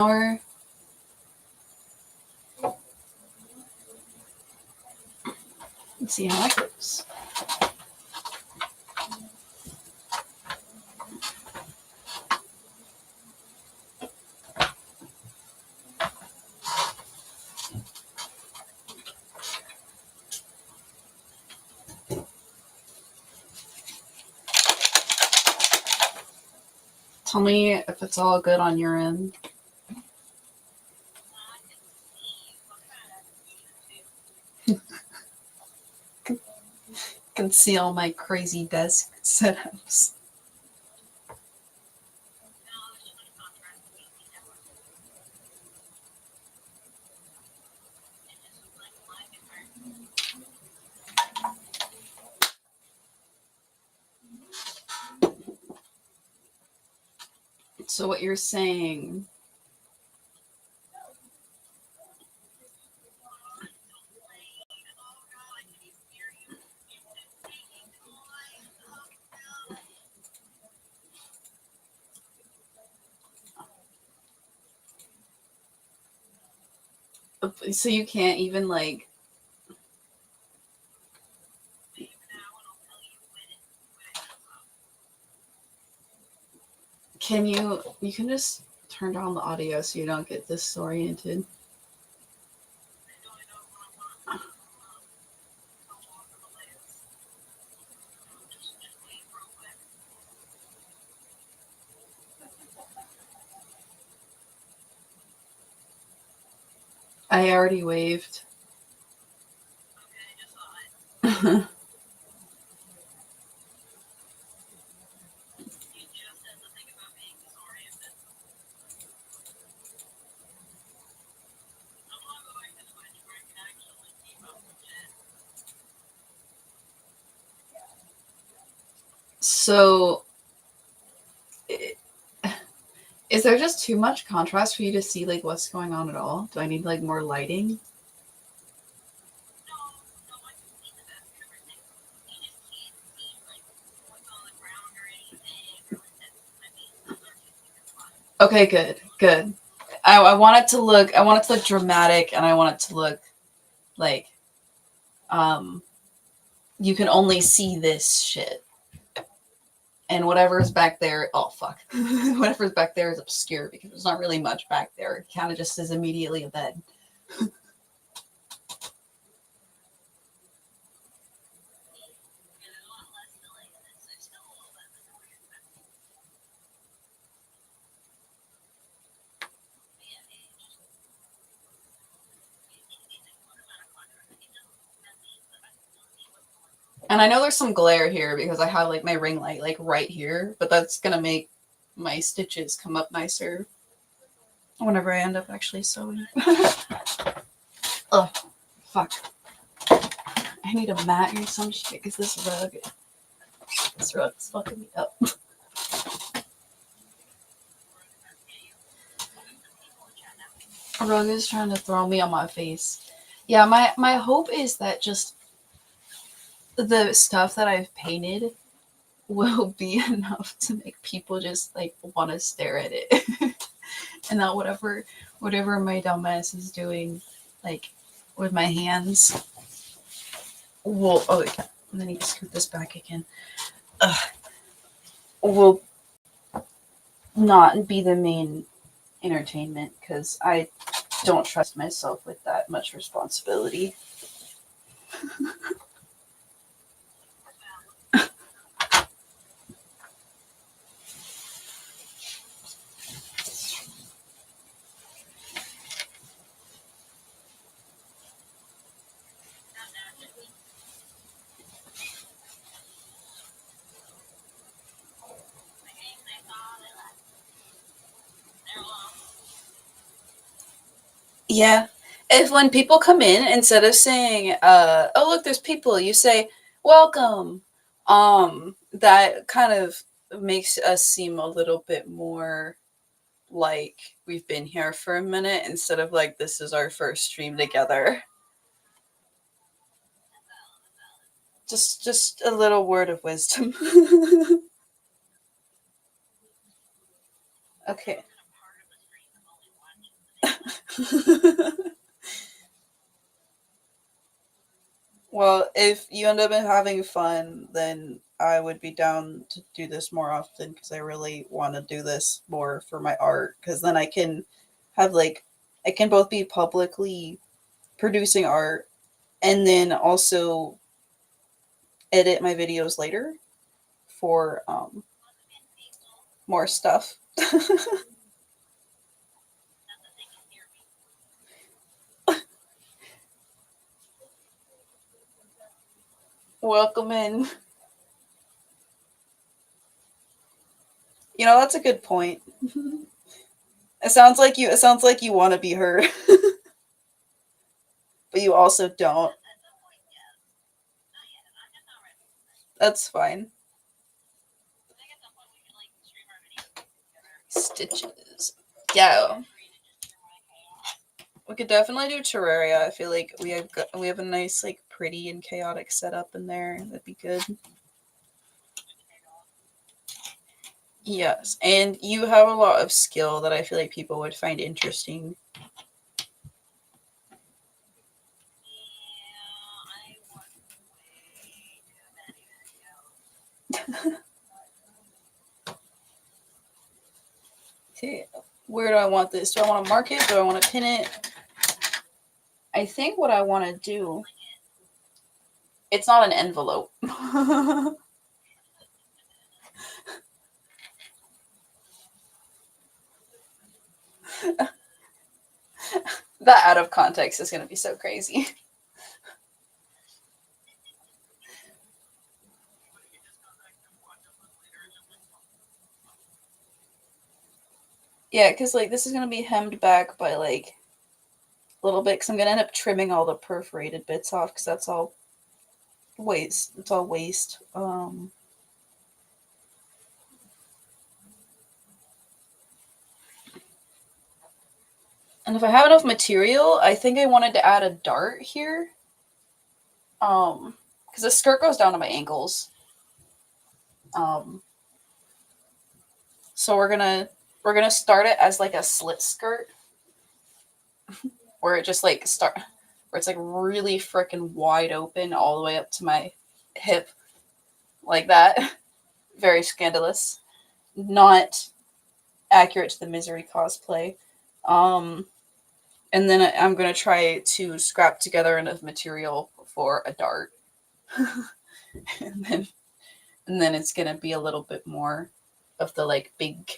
hour. Let's see how that goes. Tell me if it's all good on your end. Can see all my crazy desk setups. So what you're saying? So you can't even like. Can you can just turn down the audio so you don't get disoriented. I already waved. So, is there just too much contrast for you to see like what's going on at all? Do I need like more lighting? Okay, good. I want it to look. I want it to look dramatic, and I want it to look like, you can only see this shit, and whatever's back there. Oh fuck, whatever's back there is obscure because there's not really much back there. It kind of just is immediately a bed. And I know there's some glare here because I have like my ring light like right here, but that's gonna make my stitches come up nicer whenever I end up actually sewing. Oh, fuck. I need a mat or some shit because this rug's fucking me up. Rug is trying to throw me on my face. Yeah, my hope is that just the stuff that I've painted will be enough to make people just like want to stare at it. And that whatever my dumbass is doing, like with my hands, will and then you scoot this back again. Will not be the main entertainment because I don't trust myself with that much responsibility. Yeah. If when people come in, instead of saying, oh look, there's people, you say, welcome. That kind of makes us seem a little bit more like we've been here for a minute instead of like this is our first stream together. Just a little word of wisdom. Okay. Well, if you end up having fun, then I would be down to do this more often because I really want to do this more for my art. Because then I can have like, I can both be publicly producing art and then also edit my videos later for more stuff. Welcome in. You know, that's a good point. It sounds like you want to be heard, but you also don't. That's fine. Stitches. Yeah, we could definitely do Terraria. I feel like we have a nice, like, pretty and chaotic setup in there. That'd be good. Yes, and you have a lot of skill that I feel like people would find interesting. Okay, where do I want this? Do I want to mark it? Do I want to pin it? I think what I want to do. It's not an envelope. That out of context is going to be so crazy. Yeah, because like this is going to be hemmed back by like a little bit because I'm going to end up trimming all the perforated bits off because that's all waste. It's all waste. And if I have enough material, I think I wanted to add a dart here. Because the skirt goes down to my ankles. Um, so we're gonna start it as like a slit skirt, where it just like start, where it's like really freaking wide open all the way up to my hip, like that. Very scandalous. Not accurate to the Misery cosplay. Um, and then I'm gonna try to scrap together enough material for a dart, and then it's gonna be a little bit more of the like big,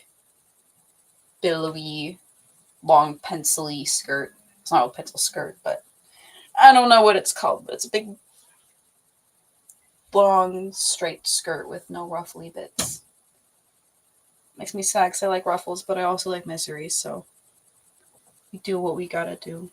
billowy, long pencil-y skirt. It's not a pencil skirt, but I don't know what it's called, but it's a big, long, straight skirt with no ruffly bits. Makes me sad because I like ruffles, but I also like misery, so we do what we gotta do.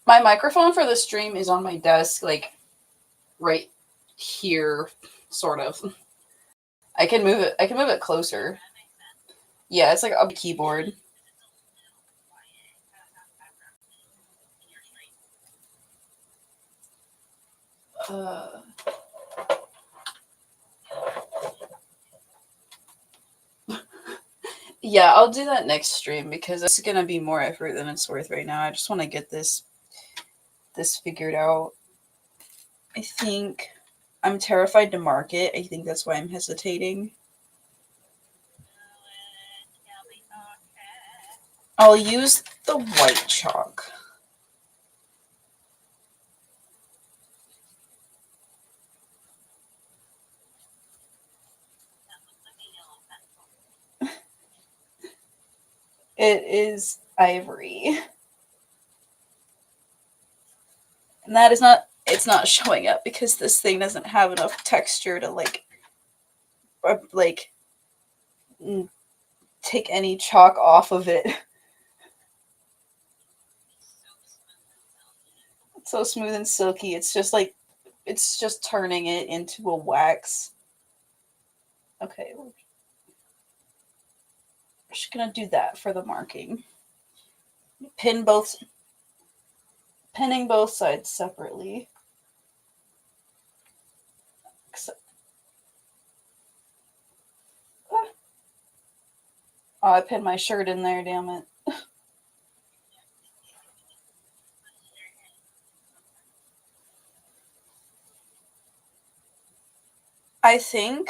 My microphone for the stream is on my desk, like right here, sort of. I can move it. I can move it closer. Yeah, it's like a keyboard. Uh, yeah, I'll do that next stream because it's gonna be more effort than it's worth right now. I just want to get this figured out. I think I'm terrified to mark it. I think that's why I'm hesitating. I'll use the white chalk. It is ivory. And that is not, it's not showing up because this thing doesn't have enough texture to like take any chalk off of it. It's so smooth and silky. It's just like, it's just turning it into a wax. Okay, we're just gonna do that for the marking. Pin both, pinning both sides separately. Oh, I pinned my shirt in there, damn it. I think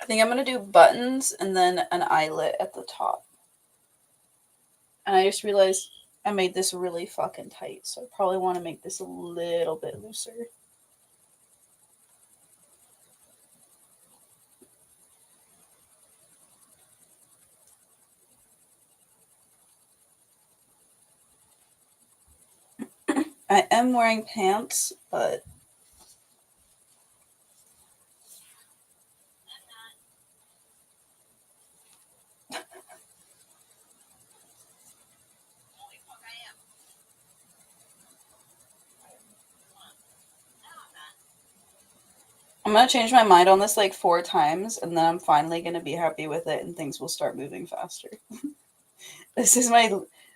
I'm gonna do buttons and then an eyelet at the top. And I just realized I made this really fucking tight, so I probably want to make this a little bit looser. I am wearing pants, but I'm gonna change my mind on this like 4 times, and then I'm finally gonna be happy with it, and things will start moving faster. This is my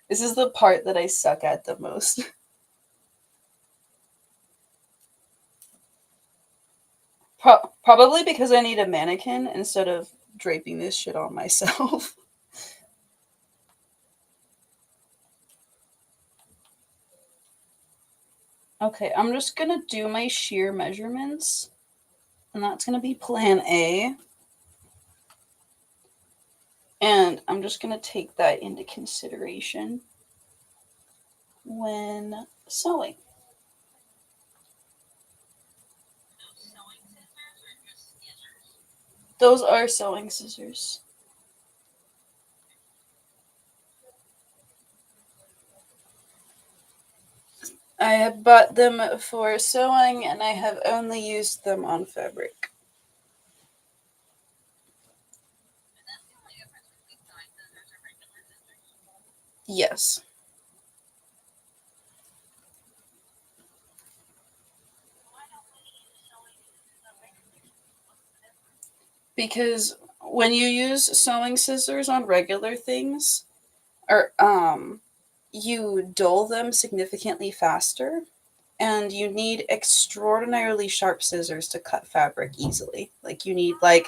this is the part that I suck at the most. Probably because I need a mannequin instead of draping this shit on myself. Okay, I'm just gonna do my sheer measurements, and that's gonna be plan A. And I'm just gonna take that into consideration when sewing. Those are sewing scissors. I have bought them for sewing and I have only used them on fabric. Yes. Because when you use sewing scissors on regular things, or you dull them significantly faster, and you need extraordinarily sharp scissors to cut fabric easily. Like you need like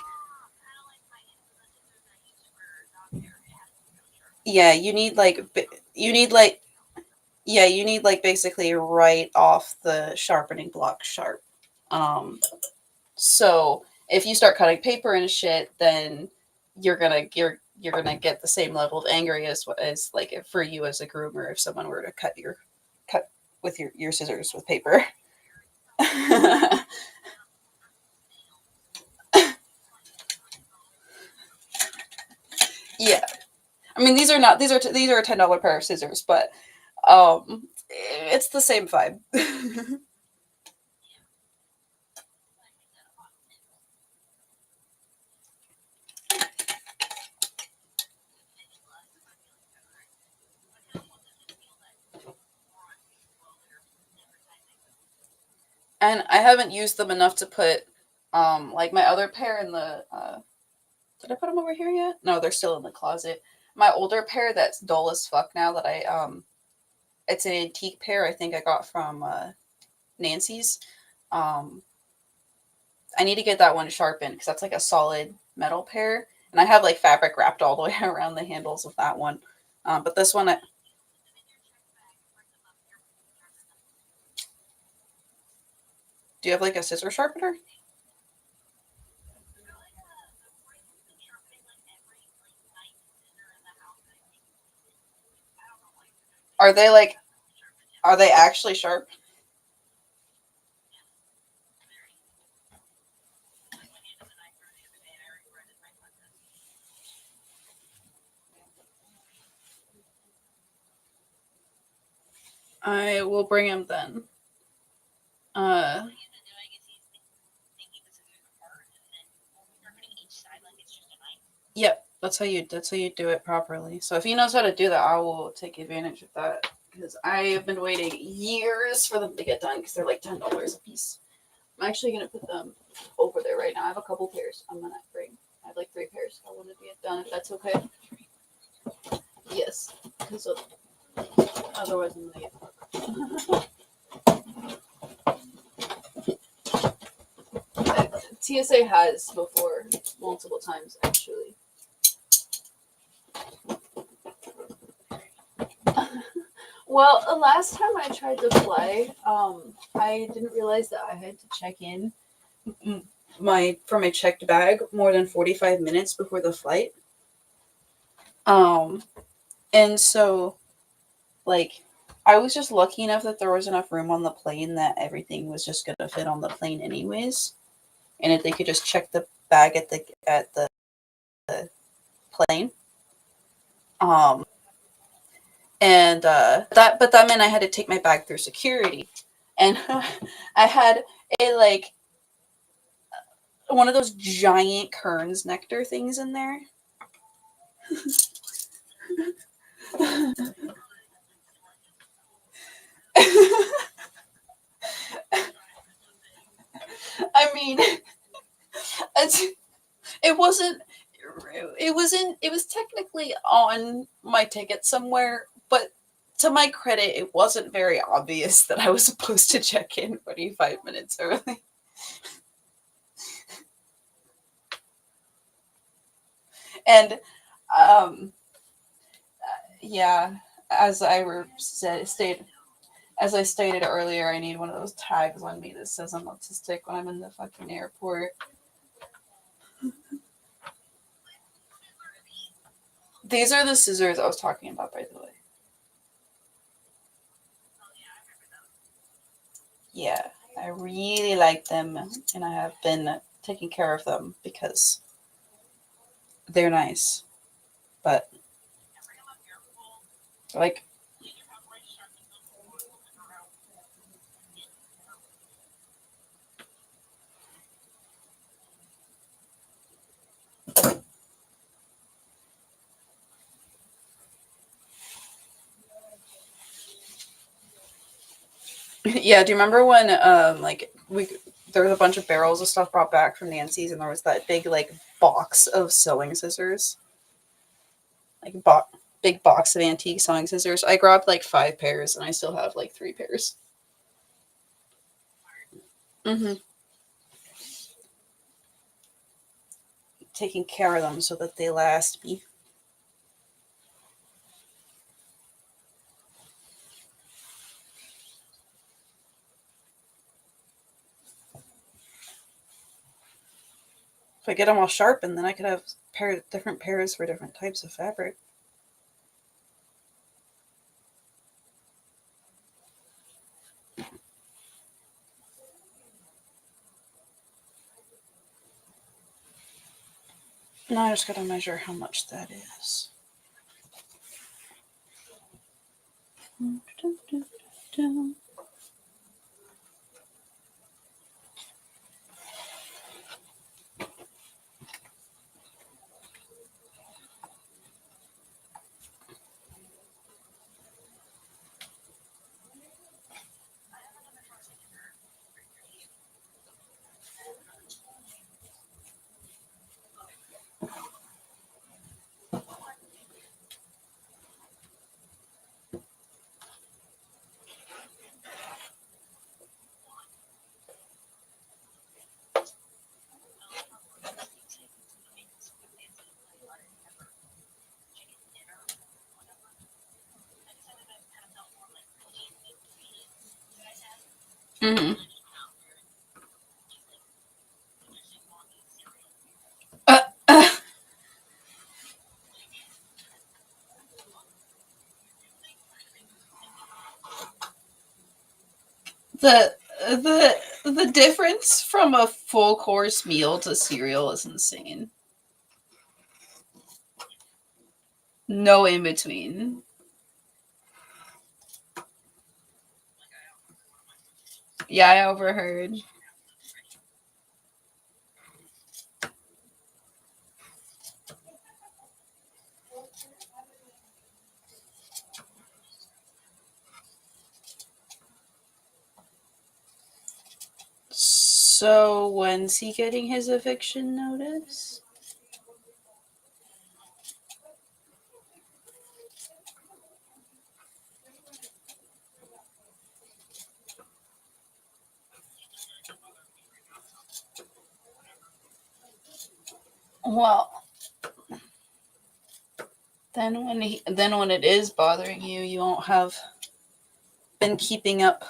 yeah, you need like yeah, you need like basically right off the sharpening block sharp. Um so if you start cutting paper and shit, then you're gonna get the same level of angry as like if, for you as a groomer if someone were to cut with your scissors with paper. Yeah, I mean these are a $10 pair of scissors, but it's the same vibe. And I haven't used them enough to put like my other pair in the did I put them over here yet? No, they're still in the closet. My older pair that's dull as fuck now that I it's an antique pair I think I got from Nancy's. Um I need to get that one sharpened because that's like a solid metal pair. And I have like fabric wrapped all the way around the handles of that one. But this one do you have like a scissor sharpener? Are they like are they actually sharp? I will bring him then. Uh, yep, that's how you do it properly. So if he knows how to do that, I will take advantage of that. because I have been waiting years for them to get done because they're like $10 a piece. I'm actually gonna put them over there right now. I have a couple pairs. I'm gonna bring. I have like 3 pairs. I want to get done if that's okay. Yes, because otherwise I'm gonna get. TSA has before multiple times actually. Well, the last time I tried to fly, I didn't realize that I had to check in my checked bag more than 45 minutes before the flight. Um, and so like I was just lucky enough that there was enough room on the plane that everything was just gonna fit on the plane anyways, and if they could just check the bag at the plane. Um, and that meant I had to take my bag through security, and I had a like one of those giant Kern's nectar things in there. I mean, it's, it wasn't. It was technically on my ticket somewhere, but to my credit, it wasn't very obvious that I was supposed to check in 45 minutes early. And um, yeah, as stated as I stated earlier, I need one of those tags on me that says I'm autistic when I'm in the fucking airport. These are the scissors I was talking about, by the way. Yeah, I really like them, and I have been taking care of them because they're nice. But like, yeah. Do you remember when like there was a bunch of barrels of stuff brought back from Nancy's, and there was that big like box of sewing scissors, like big box of antique sewing scissors. I grabbed like 5 pairs, and I still have like 3 pairs. Mm-hmm. Taking care of them so that they last me. If I get them all sharpened, then I could have different pairs for different types of fabric. Now I just gotta measure how much that is. Mm-hmm. Uh, uh, the the difference from a full course meal to cereal is insane. No in between. Yeah, I overheard. So when's he getting his eviction notice? Well, then when it is bothering you, you won't have been keeping up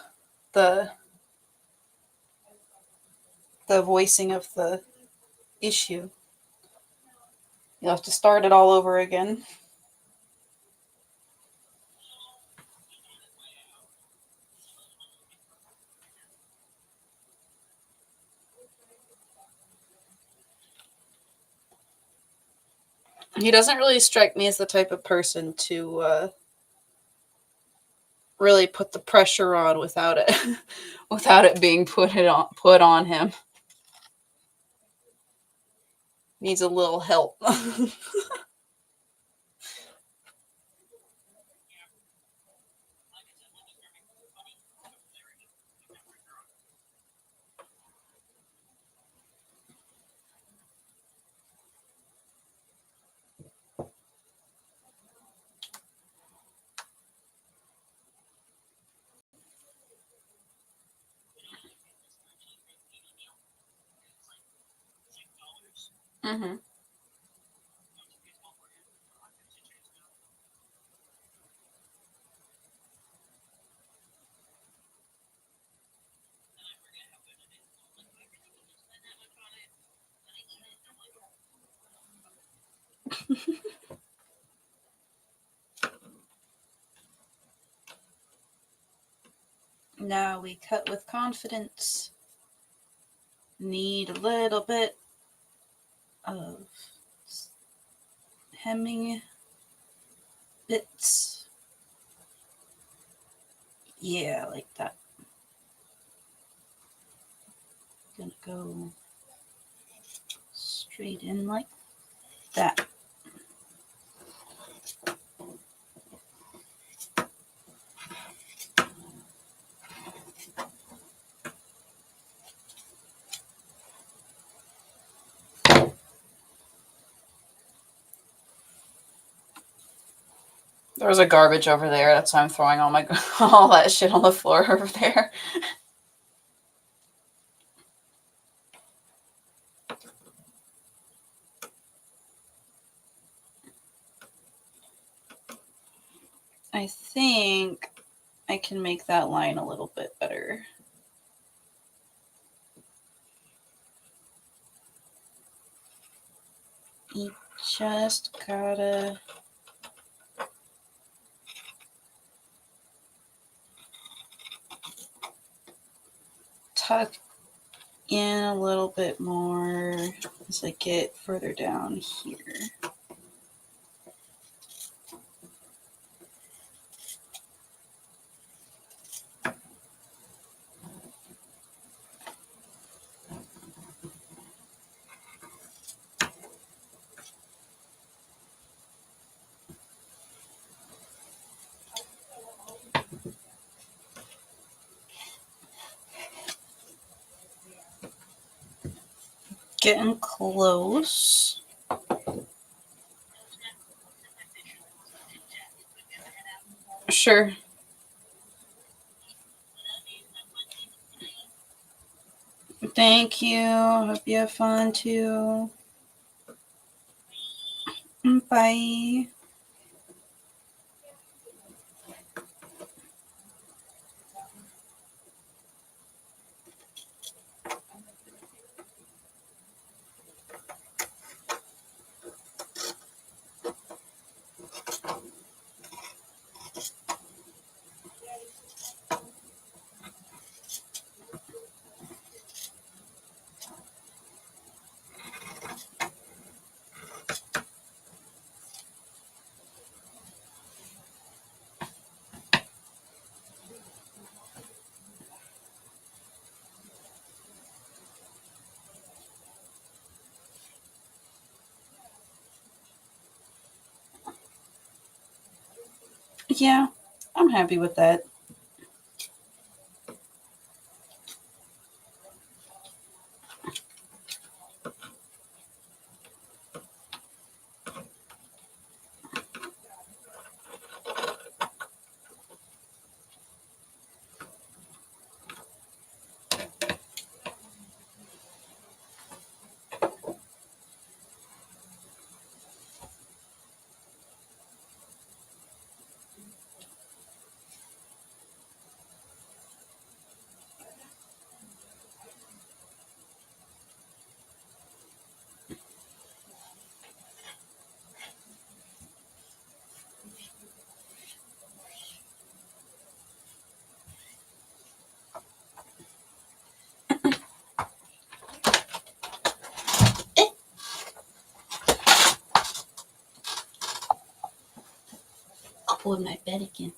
the voicing of the issue. You'll have to start it all over again. He doesn't really strike me as the type of person to really put the pressure on without it without it being put on him. Needs a little help. Mm-hmm. Now we cut with confidence. Need a little bit of hemming bits. Yeah, like that. Gonna go straight in like that. There was a garbage over there. That's why I'm throwing all that shit on the floor over there. I think I can make that line a little bit better. You just gotta tuck in a little bit more as I get further down here. Getting close. Sure. Thank you. Hope you have fun too. Bye. Yeah, I'm happy with that. with my bed again.